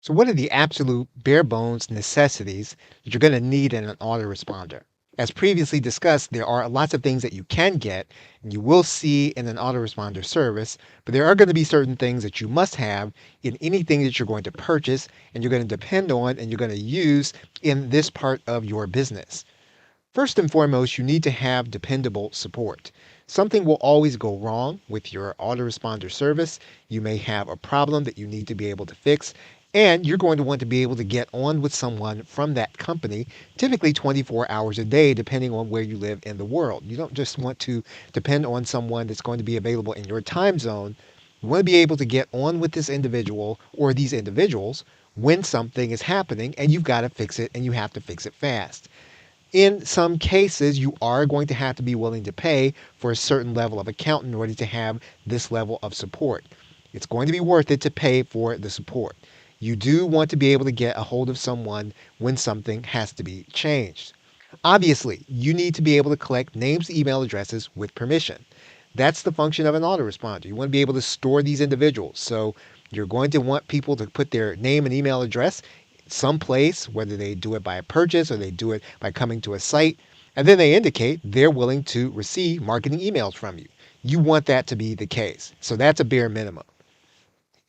So what are the absolute bare bones necessities that you're going to need in an autoresponder? As previously discussed, there are lots of things that you can get and you will see in an autoresponder service, but there are going to be certain things that you must have in anything that you're going to purchase and you're going to depend on and you're going to use in this part of your business. First and foremost, you need to have dependable support. Something will always go wrong with your autoresponder service. You may have a problem that you need to be able to fix, and you're going to want to be able to get on with someone from that company, typically 24 hours a day, depending on where you live in the world. You don't just want to depend on someone that's going to be available in your time zone. You want to be able to get on with this individual or these individuals when something is happening and you've got to fix it and you have to fix it fast. In some cases, you are going to have to be willing to pay for a certain level of account in order to have this level of support. It's going to be worth it to pay for the support. You do want to be able to get a hold of someone when something has to be changed. Obviously, you need to be able to collect names, email addresses with permission. That's the function of an autoresponder. You want to be able to store these individuals. So you're going to want people to put their name and email address someplace, whether they do it by a purchase or they do it by coming to a site, and then they indicate they're willing to receive marketing emails from you. You want that to be the case. So that's a bare minimum.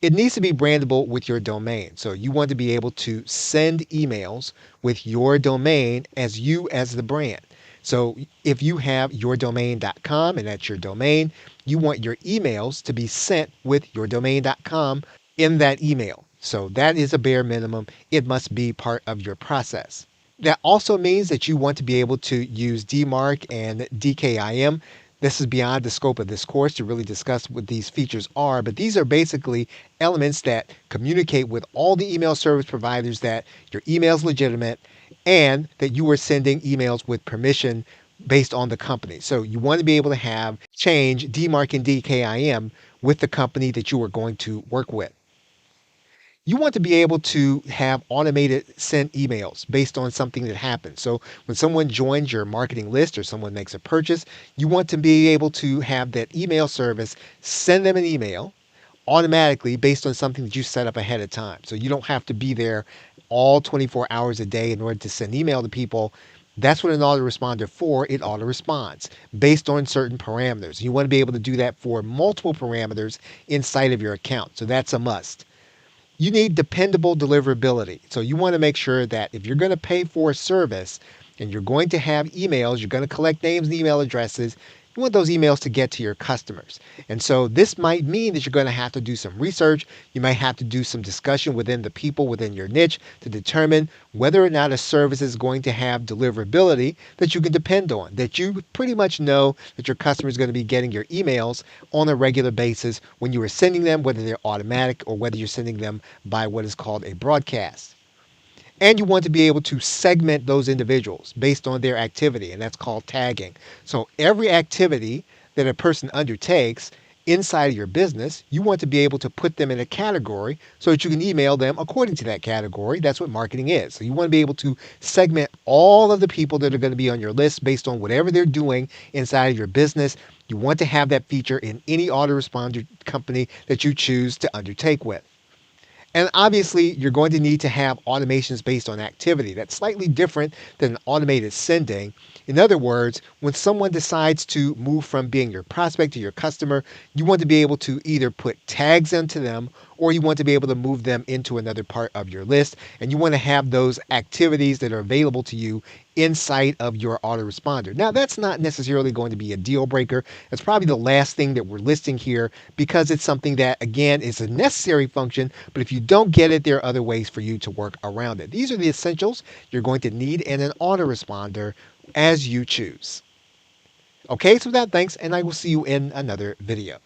It needs to be brandable with your domain. So you want to be able to send emails with your domain as you as the brand. So if you have yourdomain.com and that's your domain, you want your emails to be sent with yourdomain.com in that email. So that is a bare minimum. It must be part of your process. That also means that you want to be able to use DMARC and DKIM. This is beyond the scope of this course to really discuss what these features are, but these are basically elements that communicate with all the email service providers that your email is legitimate and that you are sending emails with permission based on the company. So you want to be able to have change DMARC and DKIM with the company that you are going to work with. You want to be able to have automated sent emails based on something that happens. So when someone joins your marketing list or someone makes a purchase, you want to be able to have that email service send them an email automatically based on something that you set up ahead of time. So you don't have to be there all 24 hours a day in order to send email to people. That's what an autoresponder for. It auto responds based on certain parameters. You want to be able to do that for multiple parameters inside of your account. So that's a must. You need dependable deliverability. So you want to make sure that if you're going to pay for a service and you're going to have emails, you're going to collect names and email addresses, you want those emails to get to your customers. And so this might mean that you're going to have to do some research. You might have to do some discussion within the people within your niche to determine whether or not a service is going to have deliverability that you can depend on, that you pretty much know that your customer is going to be getting your emails on a regular basis when you are sending them, whether they're automatic or whether you're sending them by what is called a broadcast. And you want to be able to segment those individuals based on their activity, and that's called tagging. So every activity that a person undertakes inside of your business, you want to be able to put them in a category so that you can email them according to that category. That's what marketing is. So you want to be able to segment all of the people that are going to be on your list based on whatever they're doing inside of your business. You want to have that feature in any autoresponder company that you choose to undertake with. And obviously, you're going to need to have automations based on activity. That's slightly different than automated sending. In other words, when someone decides to move from being your prospect to your customer, you want to be able to either put tags into them or you want to be able to move them into another part of your list. And you want to have those activities that are available to you inside of your autoresponder. Now, that's not necessarily going to be a deal breaker. That's probably the last thing that we're listing here because it's something that, again, is a necessary function. But if you don't get it, there are other ways for you to work around it. These are the essentials you're going to need in an autoresponder as you choose. Okay, so with that, thanks, and I will see you in another video.